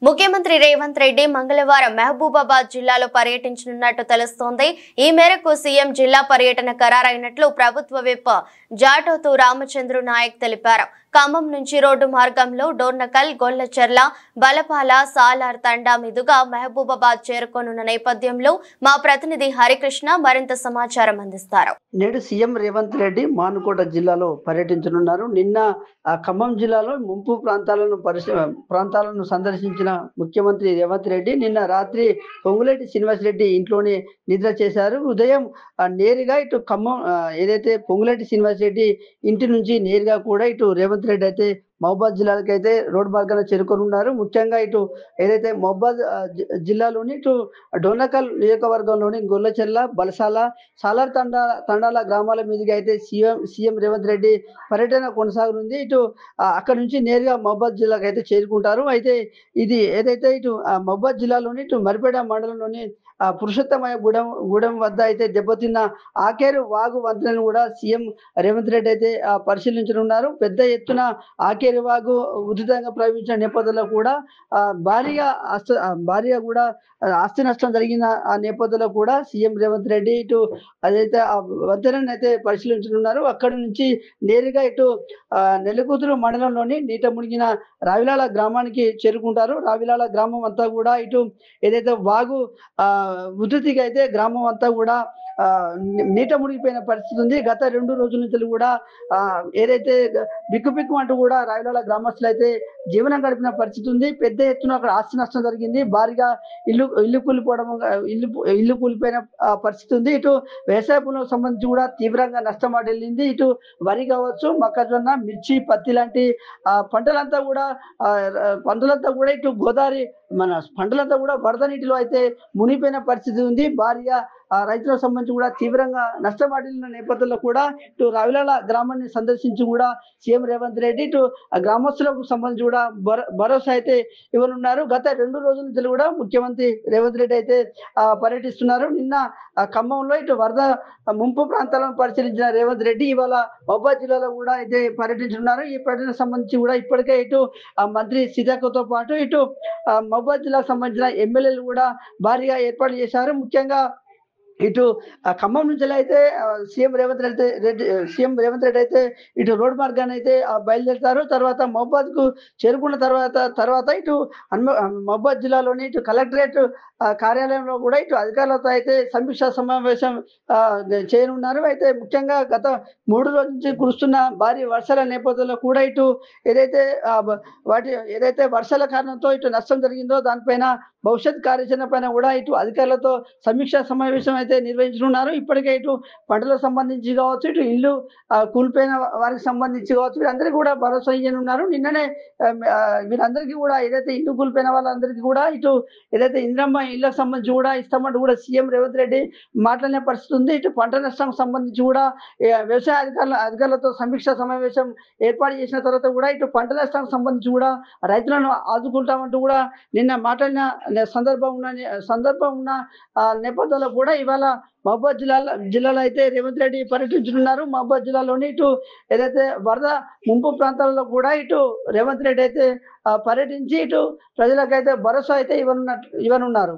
ముఖ్యమంత్రి రేవంత్ రెడ్డి మంగళవారం మహబూబాబాద్ జిల్లాలో పర్యటించనున్నట్టు తెలుస్తోంది. ఈ మేరకు సీఎం జిల్లా పర్యటన ఖరారైనట్లు ప్రభుత్వ విప్ జాటోతు రామచంద్రు నాయక్ తెలిపారు. ఖమ్మం నుంచి రోడ్డు మార్గంలో డోర్నకల్, గొల్లచెర్ల, బలపాల, సాలార్ తండా మీదుగా మహబూబాబాద్ చేరుకోనున్న నేపథ్యంలో మా ప్రతినిధి హరికృష్ణ మరింత సమాచారం అందిస్తారు. నేడు సీఎం రేవంత్ రెడ్డి మానుకోట జిల్లాలో పర్యటించనున్నారు. నిన్న ఖమ్మం జిల్లాలో ముంపు ప్రాంతాలను సందర్శించిన ముఖ్యమంత్రి రేవంత్ రెడ్డి నిన్న రాత్రి పొంగులేటి శ్రీనివాస్ రెడ్డి ఇంట్లోనే నిద్ర చేశారు. ఉదయం నేరుగా ఇటు ఖమ్మం ఏదైతే పొంగులేటి శ్రీనివాస్ రెడ్డి ఇంటి నుంచి నేరుగా కూడా ఇటు రేవంత్ రెడ్డి అయితే మహబూబాద్ జిల్లాకి అయితే రోడ్డు మార్గాన చేరుకోనున్నారు. ముఖ్యంగా ఇటు ఏదైతే మహబూబాద్ జిల్లాలోని ఇటు డోర్నకల్ నియోజకవర్గంలోని గొల్లచెర్ల, బలసాల, సాలార్ తండాల గ్రామాల మీదుగా అయితే సీఎం రేవంత్ రెడ్డి పర్యటన కొనసాగనుంది. ఇటు అక్కడ నుంచి నేరుగా మహబూబాద్ జిల్లాకి అయితే చేరుకుంటారు. అయితే ఇది ఏదైతే ఇటు మహబూబాద్ జిల్లాలోని ఇటు మరిపేట మండలంలోని పురుషోత్తమయ్య గూడెం వద్ద అయితే దెబ్బతిన్న ఆకేరు వాగు వంతెనను కూడా సీఎం రేవంత్ రెడ్డి అయితే పరిశీలించనున్నారు. పెద్ద ఎత్తున ఆకేరు వాగు ఉధృతంగా ప్రవహించిన నేపథ్యంలో కూడా భారీగా కూడా ఆస్తి నష్టం జరిగిన ఆ నేపథ్యంలో కూడా సీఎం రేవంత్ రెడ్డి ఇటు అదైతే ఆ వంతెనను అయితే పరిశీలించనున్నారు. అక్కడి నుంచి నేరుగా ఇటు నెల్లికూతురు మండలంలోని నీట మునిగిన రావిలాల గ్రామానికి చేరుకుంటారు. రావిలాల గ్రామం అంతా కూడా ఇటు ఏదైతే వాగు ఉధృతికి అయితే గ్రామం అంతా కూడా నీట మునిగిపోయిన పరిస్థితి ఉంది. గత 2 రోజుల నుంచి కూడా ఏదైతే బిక్కు అంటూ కూడా రావిలాల గ్రామస్తులు అయితే జీవనం గడిపిన పరిస్థితి ఉంది. పెద్ద ఎత్తున అక్కడ ఆస్తి నష్టం జరిగింది. భారీగా ఇల్లు కూలిపోయిన పరిస్థితి ఉంది. ఇటు వ్యవసాయ పనులకు సంబంధించి కూడా తీవ్రంగా నష్టం వాటిల్లింది. ఇటు వరి కావచ్చు, మొక్కజొన్న, మిర్చి, పత్తి లాంటి పంటలంతా కూడా ఇటు గోదావరి పంటలంతా కూడా వరద నీటిలో అయితే మునిగిపోయిన పరిస్థితి ఉంది. భారీగా రైతులకు సంబంధించి కూడా తీవ్రంగా నష్టం వాటిల్లిన నేపథ్యంలో కూడా ఇటు రావిలాల గ్రామాన్ని సందర్శించి కూడా సీఎం రేవంత్ రెడ్డి ఇటు గ్రామస్తులకు సంబంధించి కూడా భరోసా అయితే ఇవ్వనున్నారు. గత 2 రోజుల నుంచి కూడా ముఖ్యమంత్రి రేవంత్ రెడ్డి అయితే పర్యటిస్తున్నారు. నిన్న ఖమ్మంలో ఇటు వరద ముంపు ప్రాంతాలను పరిశీలించిన రేవంత్ రెడ్డి ఇవాళ మహబూబాద్ జిల్లాలో కూడా అయితే పర్యటించున్నారు. ఈ పర్యటనకు సంబంధించి కూడా ఇప్పటికే ఇటు మంత్రి సీతక్కతో పాటు ఇటు మహబూబాద్ జిల్లాకు సంబంధించిన ఎమ్మెల్యేలు కూడా భారీగా ఏర్పాటు చేశారు. ముఖ్యంగా ఇటు ఖమ్మం నుంచి అయితే సీఎం రేవంత్ రెడ్డి అయితే ఇటు రోడ్డు మార్గాన్ని అయితే బయలుదేరుతారు. తర్వాత మహబూబాద్కు చేరుకున్న తర్వాత ఇటు మహబూబాద్ జిల్లాలోని ఇటు కలెక్టరేట్ కార్యాలయంలో కూడా ఇటు అధికారులతో అయితే సమీక్షా సమావేశం చేయనున్నారు. అయితే ముఖ్యంగా గత 3 రోజుల నుంచి కురుస్తున్న భారీ వర్షాల నేపథ్యంలో కూడా ఇటు ఏదైతే వర్షాల కారణంతో ఇటు నష్టం జరిగిందో దానిపైన భవిష్యత్ కార్యాచరణ పైన కూడా ఇటు అధికారులతో సమీక్షా సమావేశం అయితే నిర్వహించనున్నారు. ఇప్పటికే ఇటు పంటలకు సంబంధించి కావచ్చు, ఇటు ఇల్లు కూలిపోయిన వారికి సంబంధించి కావచ్చు, వీరందరికీ కూడా భరోసా ఇవ్వనున్నారు. నిన్ననే వీరందరికీ కూడా ఏదైతే ఇల్లు కూలిపోయిన వాళ్ళందరికీ కూడా ఇటు ఏదైతే ఇంద్రమ్మ ఇళ్లకు సంబంధించి కూడా ఇస్తామంటూ కూడా సీఎం రేవంత్ రెడ్డి మాట్లాడిన పరిస్థితి ఉంది. ఇటు పంట నష్టం సంబంధించి కూడా వ్యవసాయ అధికారులతో సమీక్షా సమావేశం ఏర్పాటు చేసిన తర్వాత కూడా ఇటు పంట నష్టానికి సంబంధించి కూడా రైతులను ఆదుకుంటామంటూ కూడా నిన్న మాట్లాడిన సందర్భం ఉన్న నేపథ్యంలో కూడా ఇవాళ మహబూబాద్ జిల్లాలో అయితే రేవంత్ రెడ్డి పర్యటించనున్నారు. మహబూబాద్ జిల్లాలోని ఇటు ఏదైతే వరద ముంపు ప్రాంతాలలో కూడా ఇటు రేవంత్ రెడ్డి అయితే పర్యటించి ఇటు ప్రజలకైతే భరోసా అయితే ఇవ్వనున్నారు.